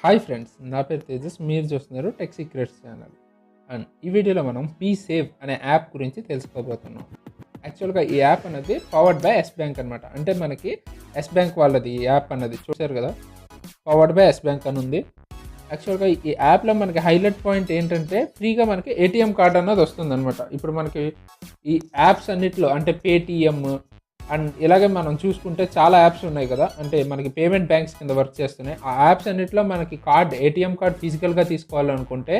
Hi friends, నా పేరు తేజస్. మీరు చూస్తున్నారు టెక్సీక్రెట్స్ ఛానల్. అండ్ ఈ వీడియోలో మనం పీసేవ్ అనే యాప్ గురించి తెలుసుకోబోతున్నాం. యాక్చువల్గా ఈ యాప్ అనేది పవర్డ్ బై ఎస్ బ్యాంక్ అనమాట. అంటే మనకి ఎస్ బ్యాంక్ వాళ్ళది ఈ యాప్ అన్నది చూసారు కదా, పవర్డ్ బై ఎస్ బ్యాంక్ అని ఉంది. యాక్చువల్గా ఈ యాప్లో మనకి హైలైట్ పాయింట్ ఏంటంటే ఫ్రీగా మనకి ఏటీఎం కార్డ్ అన్నది వస్తుంది అనమాట. ఇప్పుడు మనకి ఈ యాప్స్ అన్నిట్లో అంటే పేటిఎం అండ్ ఇలాగే మనం చూసుకుంటే చాలా యాప్స్ ఉన్నాయి కదా, అంటే మనకి పేమెంట్ బ్యాంక్స్ కింద వర్క్ చేస్తున్నాయి. ఆ యాప్స్ అన్నిట్లో మనకి కార్డ్ ఏటీఎం కార్డ్ ఫిజికల్గా తీసుకోవాలనుకుంటే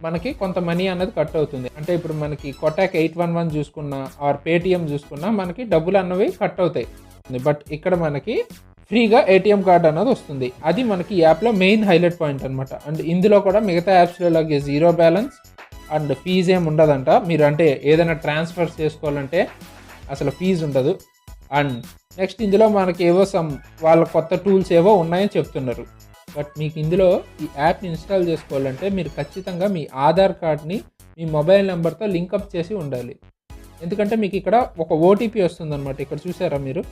మనకి కొంత మనీ అన్నది కట్ అవుతుంది. అంటే ఇప్పుడు మనకి కొటాక్ 811 చూసుకున్నా ఆర్ పేటిఎం చూసుకున్నా మనకి డబ్బులు అన్నవి కట్ అవుతాయి. బట్ ఇక్కడ మనకి ఫ్రీగా ఏటీఎం కార్డ్ అన్నది వస్తుంది. అది మనకి ఈ యాప్లో మెయిన్ హైలైట్ పాయింట్ అనమాట. అండ్ ఇందులో కూడా మిగతా యాప్స్లో లాగే జీరో బ్యాలెన్స్ అండ్ ఫీజు ఏమి ఉండదంట. మీరు అంటే ఏదైనా ట్రాన్స్ఫర్స్ చేసుకోవాలంటే అసలు ఫీజు ఉండదు. అండ్ నెక్స్ట్ ఇందులో మనకి ఏవో వాళ్ళ కొత్త టూల్స్ ఏవో ఉన్నాయని చెప్తున్నారు. బట్ మీకు ఇందులో ఈ యాప్ని ఇన్స్టాల్ చేసుకోవాలంటే మీరు ఖచ్చితంగా మీ ఆధార్ కార్డ్ని మీ మొబైల్ నెంబర్తో లింకప్ చేసి ఉండాలి. ఎందుకంటే మీకు ఇక్కడ ఒక ఓటీపీ వస్తుందన్నమాట. ఇక్కడ చూసారా మీరు,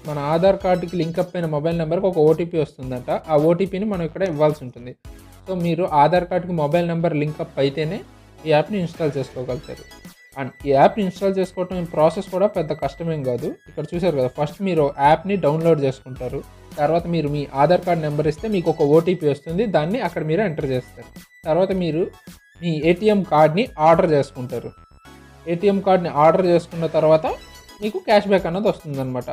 మన ఆధార్ కార్డుకి లింకప్ అయిన మొబైల్ నెంబర్కి ఒక ఓటీపీ వస్తుందంట. ఆ ఓటీపీని మనం ఇక్కడ ఇవ్వాల్సి ఉంటుంది. సో మీరు ఆధార్ కార్డుకి మొబైల్ నెంబర్ లింకప్ అయితేనే ఈ యాప్ని ఇన్స్టాల్ చేసుకోగలుగుతారు. అండ్ ఈ యాప్ని ఇన్స్టాల్ చేసుకోవడం ప్రాసెస్ కూడా పెద్ద కష్టమేం కాదు. ఇక్కడ చూసారు కదా, ఫస్ట్ మీరు యాప్ని డౌన్లోడ్ చేసుకుంటారు. తర్వాత మీరు మీ ఆధార్ కార్డ్ నెంబర్ ఇస్తే మీకు ఒక ఓటీపీ వస్తుంది. దాన్ని అక్కడ మీరు ఎంటర్ చేస్తారు. తర్వాత మీరు మీ ఏటీఎం కార్డ్ని ఆర్డర్ చేసుకుంటారు. ఏటీఎం కార్డ్ని ఆర్డర్ చేసుకున్న తర్వాత మీకు క్యాష్ బ్యాక్ అన్నది వస్తుందన్నమాట.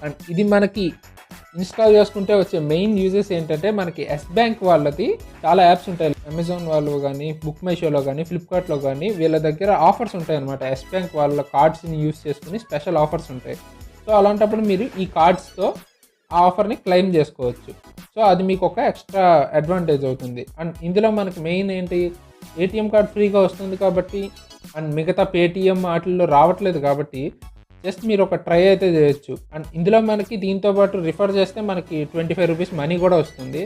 అండ్ ఇది మనకి ఇన్స్టాల్ చేసుకుంటే వచ్చే మెయిన్ యూజెస్ ఏంటంటే మనకి ఎస్ బ్యాంక్ వాళ్ళది చాలా యాప్స్ ఉంటాయి. అమెజాన్ వాళ్ళు కానీ, బుక్ మై షోలో కానీ, ఫ్లిప్కార్ట్లో కానీ వీళ్ళ దగ్గర ఆఫర్స్ ఉంటాయి అనమాట. ఎస్ బ్యాంక్ వాళ్ళ కార్డ్స్ని యూజ్ చేసుకుని స్పెషల్ ఆఫర్స్ ఉంటాయి. సో అలాంటప్పుడు మీరు ఈ కార్డ్స్తో ఆ ఆఫర్ని క్లెయిమ్ చేసుకోవచ్చు. సో అది మీకు ఒక ఎక్స్ట్రా అడ్వాంటేజ్ అవుతుంది. అండ్ ఇందులో మనకి మెయిన్ ఏంటి, ఏటీఎం కార్డ్ ఫ్రీగా వస్తుంది కాబట్టి అండ్ మిగతా పేటిఎం వాటిల్లో రావట్లేదు కాబట్టి జస్ట్ మీరు ఒక ట్రై అయితే చేయొచ్చు. అండ్ ఇందులో మనకి దీంతో పాటు రిఫర్ చేస్తే మనకి 25 రూపీస్ మనీ కూడా వస్తుంది.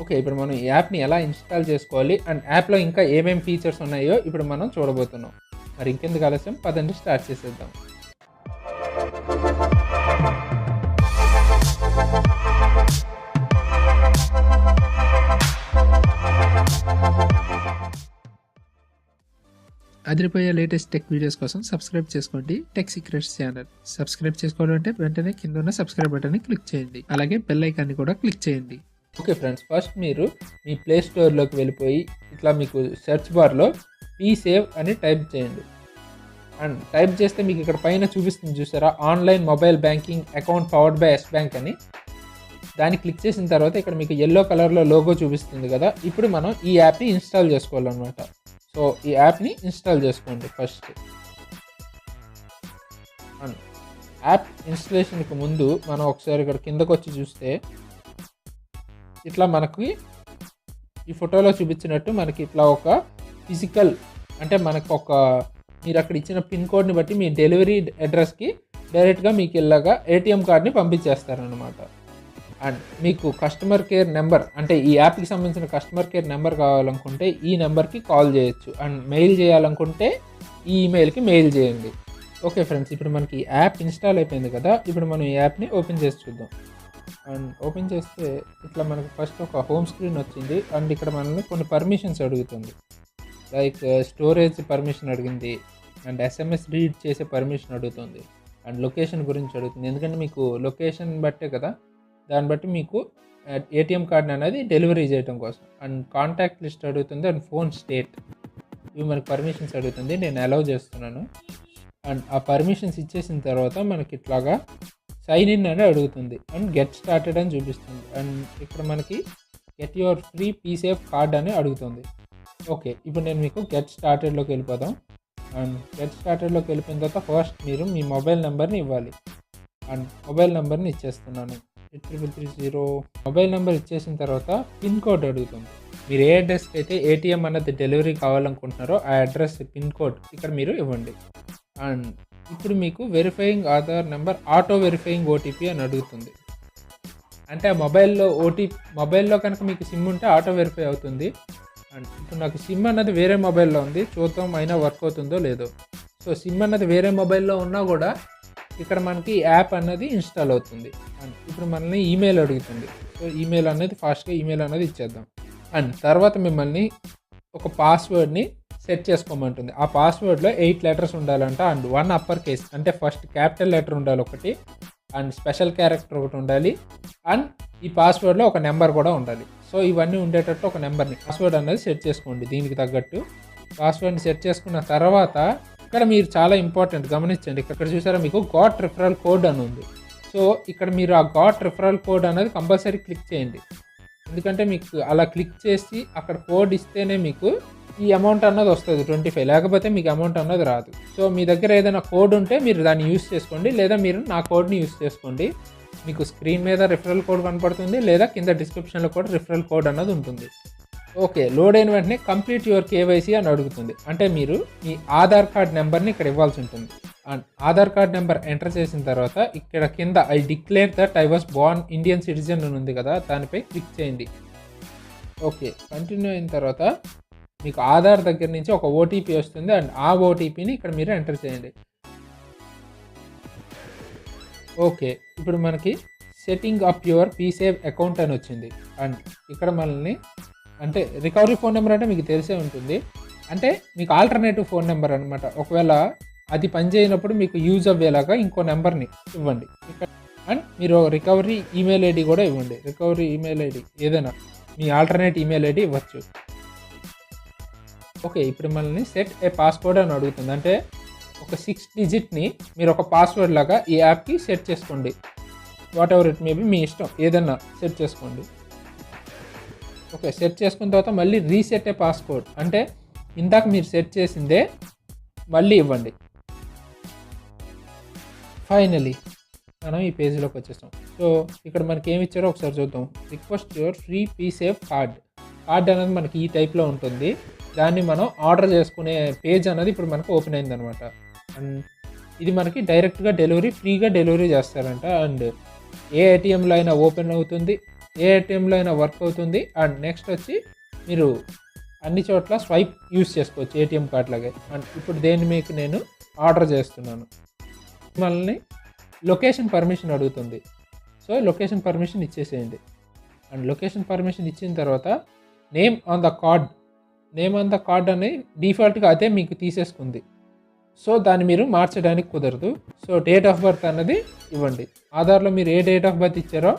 ఓకే, ఇప్పుడు మనం ఈ యాప్ని ఎలా ఇన్స్టాల్ చేసుకోవాలి అండ్ యాప్లో ఇంకా ఏమేమి ఫీచర్స్ ఉన్నాయో ఇప్పుడు మనం చూడబోతున్నాం. మరి ఇంకెందుకు ఆలస్యం, పదండి స్టార్ట్ చేసేద్దాం. అదిరిపోయే లేటెస్ట్ టెక్ వీడియోస్ కోసం సబ్స్క్రైబ్ చేసుకోండి టెక్సీక్రెట్స్ ఛానల్. సబ్స్క్రైబ్ చేసుకోవడం అంటే వెంటనే కింద ఉన్న సబ్స్క్రైబ్ బటన్ని క్లిక్ చేయండి. అలాగే బెల్ ఐకాన్ని కూడా క్లిక్ చేయండి. ఓకే ఫ్రెండ్స్, ఫస్ట్ మీరు మీ ప్లే స్టోర్లోకి వెళ్ళిపోయి ఇట్లా మీకు సెర్చ్ బార్లో పీసేవ్ అని టైప్ చేయండి. అండ్ టైప్ చేస్తే మీకు ఇక్కడ పైన చూపిస్తుంది చూసారా, online mobile banking account powered by Yes Bank అని. దాన్ని క్లిక్ చేసిన తర్వాత ఇక్కడ మీకు ఎల్లో కలర్లో లోగో చూపిస్తుంది కదా. ఇప్పుడు మనం ఈ యాప్ని ఇన్స్టాల్ చేసుకోవాలన్నమాట. సో ఈ యాప్ని ఇన్స్టాల్ చేసుకోండి ఫస్ట్. అండ్ యాప్ ఇన్స్టలేషన్కి ముందు మనం ఒకసారి ఇక్కడ కిందకు వచ్చి చూస్తే ఇట్లా మనకి ఈ ఫోటోలో చూపించినట్టు మనకి ఇట్లా ఒక ఫిజికల్, అంటే మనకు ఒక మీరు అక్కడ ఇచ్చిన పిన్ కోడ్ని బట్టి మీ డెలివరీ అడ్రస్కి డైరెక్ట్గా మీకు ఇలాగా ఏటీఎం కార్డ్ని పంపించేస్తారనమాట. అండ్ మీకు కస్టమర్ కేర్ నెంబర్, అంటే ఈ యాప్కి సంబంధించిన కస్టమర్ కేర్ నెంబర్ కావాలనుకుంటే ఈ నెంబర్కి కాల్ చేయొచ్చు. అండ్ మెయిల్ చేయాలనుకుంటే ఈ ఈమెయిల్కి మెయిల్ చేయండి. ఓకే ఫ్రెండ్స్, ఇప్పుడు మనకి ఈ యాప్ ఇన్స్టాల్ అయిపోయింది కదా. ఇప్పుడు మనం ఈ యాప్ని ఓపెన్ చేసి చూద్దాం. అండ్ ఓపెన్ చేస్తే ఇట్లా మనకి ఫస్ట్ ఒక హోమ్ స్క్రీన్ వచ్చింది. అండ్ ఇక్కడ మనల్ని కొన్ని పర్మిషన్స్ అడుగుతుంది. లైక్ స్టోరేజ్ పర్మిషన్ అడిగింది, అండ్ ఎస్ఎంఎస్ రీడ్ చేసే పర్మిషన్ అడుగుతుంది, అండ్ లొకేషన్ గురించి అడుగుతుంది. ఎందుకంటే మీకు లొకేషన్ బట్టే కదా, దాన్ని బట్టి మీకు ఏటీఎం కార్డ్ అనేది డెలివరీ చేయడం కోసం. అండ్ కాంటాక్ట్ లిస్ట్ అడుగుతుంది, అండ్ ఫోన్ స్టేట్, ఇవి మనకి పర్మిషన్స్ అడుగుతుంది. నేను అలౌ చేస్తున్నాను. అండ్ ఆ పర్మిషన్స్ ఇచ్చేసిన తర్వాత మనకి ఇట్లాగా సైన్ ఇన్ అని అడుగుతుంది. అండ్ గెట్ స్టార్టెడ్ అని చూపిస్తుంది. అండ్ ఇక్కడ మనకి గెట్ యువర్ ఫ్రీ పీసేవ్ కార్డ్ అని అడుగుతుంది. ఓకే, ఇప్పుడు నేను మీకు గెట్ స్టార్టెడ్లోకి వెళ్ళిపోదాం. అండ్ గెట్ స్టార్టెడ్లోకి వెళ్ళిపోయిన తర్వాత ఫస్ట్ మీరు మీ మొబైల్ నెంబర్ని ఇవ్వాలి. అండ్ మొబైల్ నెంబర్ని ఇచ్చేస్తున్నాను, 3330. మొబైల్ నెంబర్ ఇచ్చేసిన తర్వాత పిన్ కోడ్ అడుగుతుంది. మీరు ఏ అడ్రస్కి అయితే ఏటీఎం అన్నది డెలివరీ కావాలనుకుంటున్నారో ఆ అడ్రస్ పిన్ కోడ్ ఇక్కడ మీరు ఇవ్వండి. అండ్ ఇప్పుడు మీకు verifying Aadhaar number auto verifying OTP అని అడుగుతుంది. అంటే ఆ మొబైల్లో కనుక మీకు సిమ్ ఉంటే ఆటో వెరిఫై అవుతుంది. అండ్ ఇప్పుడు నాకు సిమ్ అన్నది వేరే మొబైల్లో ఉంది, చూద్దాం అయినా వర్క్ అవుతుందో లేదో. సో సిమ్ అన్నది వేరే మొబైల్లో ఉన్నా కూడా ఇక్కడ మనకి యాప్ అన్నది ఇన్స్టాల్ అవుతుంది. అండ్ ఇప్పుడు మనల్ని ఈమెయిల్ అడుగుతుంది. సో ఈమెయిల్ అనేది ఫాస్ట్గా ఈమెయిల్ అనేది ఇచ్చేద్దాం. అండ్ తర్వాత మిమ్మల్ని ఒక పాస్వర్డ్ని సెట్ చేసుకోమంటుంది. ఆ పాస్వర్డ్లో 8 లెటర్స్ ఉండాలంట అండ్ 1 అప్పర్ కేస్ అంటే ఫస్ట్ క్యాపిటల్ లెటర్ ఉండాలి ఒకటి అండ్ స్పెషల్ క్యారెక్టర్ ఒకటి ఉండాలి అండ్ ఈ పాస్వర్డ్లో ఒక నెంబర్ కూడా ఉండాలి. సో ఇవన్నీ ఉండేటట్టు ఒక నెంబర్ని పాస్వర్డ్ అనేది సెట్ చేసుకోండి. దీనికి తగ్గట్టు పాస్వర్డ్ని సెట్ చేసుకున్న తర్వాత ఇక్కడ మీరు చాలా ఇంపార్టెంట్ గమనించండి. ఇక్కడ చూసారా మీకు గాట్ రిఫరల్ కోడ్ అని ఉంది. సో ఇక్కడ మీరు ఆ గాట్ రిఫరల్ కోడ్ అనేది కంపల్సరీ క్లిక్ చేయండి. ఎందుకంటే మీకు అలా క్లిక్ చేసి అక్కడ కోడ్ ఇస్తేనే మీకు ఈ అమౌంట్ అన్నది వస్తుంది 25, లేకపోతే మీకు అమౌంట్ అన్నది రాదు. సో మీ దగ్గర ఏదైనా కోడ్ ఉంటే మీరు దాన్ని యూస్ చేసుకోండి, లేదా మీరు నా కోడ్ని యూస్ చేసుకోండి. మీకు స్క్రీన్ మీద రిఫరల్ కోడ్ కనపడుతుంది, లేదా కింద డిస్క్రిప్షన్లో కూడా రిఫరల్ కోడ్ అన్నది ఉంటుంది. ఓకే, లోడ్ అయిన వెంటనే కంప్లీట్ యువర్ కేవైసీ అని అడుగుతుంది. అంటే మీరు మీ ఆధార్ కార్డ్ నెంబర్ని ఇక్కడ ఇవ్వాల్సి ఉంటుంది. And Aadhaar card number enter చేసిన తర్వాత ఇక్కడ కింద I declare that I was Born Indian citizen అని ఉంది కదా, దానిపై క్లిక్ చేయండి. ఓకే, కంటిన్యూ అయిన తర్వాత మీకు ఆధార్ దగ్గర నుంచి ఒక ఓటీపీ వస్తుంది అండ్ ఆ ఓటీపీని ఇక్కడ మీరు ఎంటర్ చేయండి. ఓకే, ఇప్పుడు మనకి సెట్టింగ్ అప్ యువర్ పీసేవ్ అకౌంట్ అని వచ్చింది. అండ్ ఇక్కడ మనల్ని అంటే రికవరీ ఫోన్ నెంబర్ అంటే మీకు తెలిసే ఉంటుంది, అంటే మీకు ఆల్టర్నేటివ్ ఫోన్ నెంబర్ అనమాట. ఒకవేళ అది పనిచేయనప్పుడు మీకు యూజ్ అవ్వేలాగా ఇంకో నెంబర్ని ఇవ్వండి ఇక్కడ. అండ్ మీరు రికవరీ ఈమెయిల్ ఐడి కూడా ఇవ్వండి. రికవరీ ఈమెయిల్ ఐడి ఏదైనా మీ ఆల్టర్నేట్ ఈమెయిల్ ఐడి ఇవ్వచ్చు. ఓకే, ఇప్పుడు మనల్ని సెట్ ఏ పాస్వర్డ్ అని అడుగుతుంది. అంటే ఒక 6 డిజిట్ని మీరు ఒక పాస్వర్డ్ లాగా ఈ యాప్కి సెట్ చేసుకోండి. వాట్ ఎవర్ ఇట్ మేబీ, మీ ఇష్టం ఏదన్నా సెట్ చేసుకోండి. ఓకే, సెట్ చేసుకున్న తర్వాత మళ్ళీ రీసెట్ ఏ పాస్వర్డ్ అంటే ఇందాక మీరు సెట్ చేసిందే మళ్ళీ ఇవ్వండి. ఫైనలీ మనం ఈ పేజీలోకి వచ్చేస్తాం. సో ఇక్కడ మనకి ఏమి ఇచ్చారో ఒకసారి చూద్దాం. రిక్వెస్ట్ యువర్ ఫ్రీ పీసేవ్ కార్డ్ అనేది మనకి ఈ టైప్లో ఉంటుంది. దాన్ని మనం ఆర్డర్ చేసుకునే పేజ్ అనేది ఇప్పుడు మనకు ఓపెన్ అయిందనమాట. అండ్ ఇది మనకి డైరెక్ట్గా ఫ్రీగా డెలివరీ చేస్తారంట. అండ్ ఏ ఏటీఎంలో అయినా ఓపెన్ అవుతుంది, ఏ ఏటీఎంలో అయినా వర్క్ అవుతుంది. అండ్ నెక్స్ట్ వచ్చి మీరు అన్ని చోట్ల స్వైప్ యూస్ చేసుకోవచ్చు ఏటీఎం కార్డ్ లాగే. అండ్ ఇప్పుడు దేన్ని మీకు నేను ఆర్డర్ చేస్తున్నాను. మనల్ని లొకేషన్ పర్మిషన్ అడుగుతుంది. సో లొకేషన్ పర్మిషన్ ఇచ్చేసేయండి. అండ్ లొకేషన్ పర్మిషన్ ఇచ్చిన తర్వాత నేమ్ ఆన్ ద కార్డ్ అని డిఫాల్ట్గా అదే మీకు తీసేసుకుంది. సో దాన్ని మీరు మార్చడానికి కుదరదు. సో డేట్ ఆఫ్ బర్త్ అన్నది ఇవ్వండి. ఆధార్లో మీరు ఏ డేట్ ఆఫ్ బర్త్ ఇచ్చారో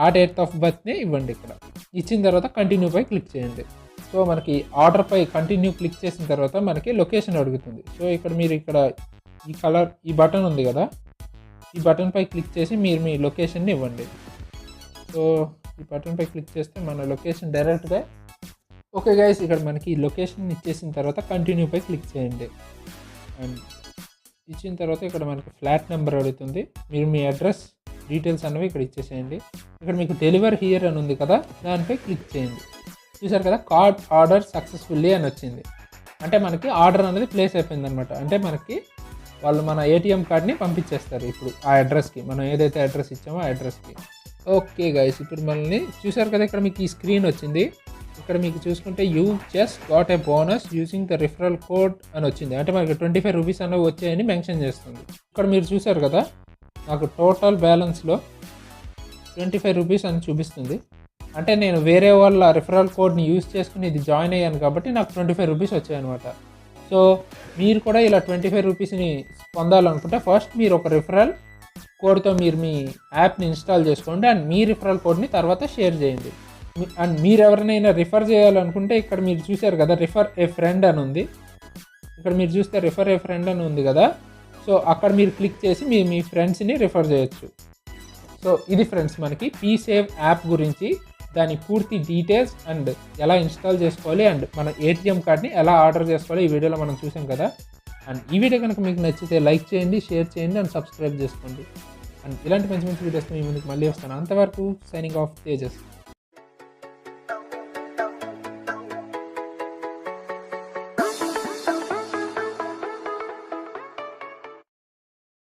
ఆ డేట్ ఆఫ్ బర్త్ని ఇవ్వండి. ఇక్కడ ఇచ్చిన తర్వాత కంటిన్యూపై క్లిక్ చేయండి. సో మనకి ఆర్డర్పై కంటిన్యూ క్లిక్ చేసిన తర్వాత మనకి లొకేషన్ అడుగుతుంది. సో ఇక్కడ మీరు ఈ బటన్ ఉంది కదా, ఈ బటన్పై క్లిక్ చేసి మీరు మీ లొకేషన్ని ఇవ్వండి. సో ఈ బటన్పై క్లిక్ చేస్తే మన లొకేషన్ డైరెక్ట్గా ఓకే గైస్, ఇక్కడ మనకి లొకేషన్ ఇచ్చేసిన తర్వాత కంటిన్యూపై క్లిక్ చేయండి. అండ్ ఇచ్చిన తర్వాత ఇక్కడ మనకి ఫ్లాట్ నెంబర్ అడుగుతుంది. మీరు మీ అడ్రస్ డీటెయిల్స్ అనేవి ఇక్కడ ఇచ్చేసేయండి. ఇక్కడ మీకు డెలివర్ హియర్ అని ఉంది కదా, దానిపై క్లిక్ చేయండి. చూసారు కదా, కార్డ్ ఆర్డర్ సక్సెస్ఫుల్లీ అని వచ్చింది. అంటే మనకి ఆర్డర్ అనేది ప్లేస్ అయిపోయింది అనమాట. అంటే మనకి వాళ్ళు మన ఏటీఎం కార్డ్ని పంపించేస్తారు ఇప్పుడు ఆ అడ్రస్కి, మనం ఏదైతే అడ్రస్ ఇచ్చామో ఆ అడ్రస్కి. ఓకే గైస్, ఇప్పుడు మనల్ని చూసారు కదా, ఇక్కడ మీకు ఈ స్క్రీన్ వచ్చింది. ఇక్కడ మీకు చూసుకుంటే you just got a bonus using the referral code అని వచ్చింది. అంటే మనకి 25 రూపీస్ అనేవి వచ్చాయని మెన్షన్ చేస్తుంది. ఇక్కడ మీరు చూసారు కదా, నాకు టోటల్ బ్యాలెన్స్లో 25 రూపీస్ అని చూపిస్తుంది. అంటే నేను వేరే వాళ్ళ రిఫరల్ కోడ్ని యూజ్ చేసుకుని ఇది జాయిన్ అయ్యాను కాబట్టి నాకు 25 రూపీస్ వచ్చాయన్నమాట. సో మీరు కూడా ఇలా 25 రూపీస్ని పొందాలనుకుంటే ఫస్ట్ మీరు ఒక రిఫరల్ కోడ్తో మీరు మీ యాప్ని ఇన్స్టాల్ చేసుకోండి. అండ్ మీ రిఫరల్ కోడ్ని తర్వాత షేర్ చేయండి. అండ్ మీరు ఎవరినైనా రిఫర్ చేయాలనుకుంటే ఇక్కడ మీరు చూసారు కదా, రిఫర్ ఏ ఫ్రెండ్ అని ఉంది. ఇక్కడ మీరు చూస్తే రిఫర్ ఏ ఫ్రెండ్ అని ఉంది కదా, సో అక్కడ మీరు క్లిక్ చేసి మీ ఫ్రెండ్స్ని రిఫర్ చేయొచ్చు. సో ఇది ఫ్రెండ్స్ మనకి పీసేవ్ యాప్ గురించి దాని పూర్తి డీటెయిల్స్ అండ్ ఎలా ఇన్స్టాల్ చేసుకోవాలి అండ్ మన ఏటీఎం కార్డ్ని ఎలా ఆర్డర్ చేసుకోవాలి ఈ వీడియోలో మనం చూసాం కదా. అండ్ ఈ వీడియో కనుక మీకు నచ్చితే లైక్ చేయండి, షేర్ చేయండి అండ్ సబ్స్క్రైబ్ చేసుకోండి. అండ్ ఇలాంటి మంచి మంచి వీడియోస్ మీ ముందుకు మళ్ళీ వస్తాను. అంతవరకు సైనింగ్ ఆఫ్ తేజస్.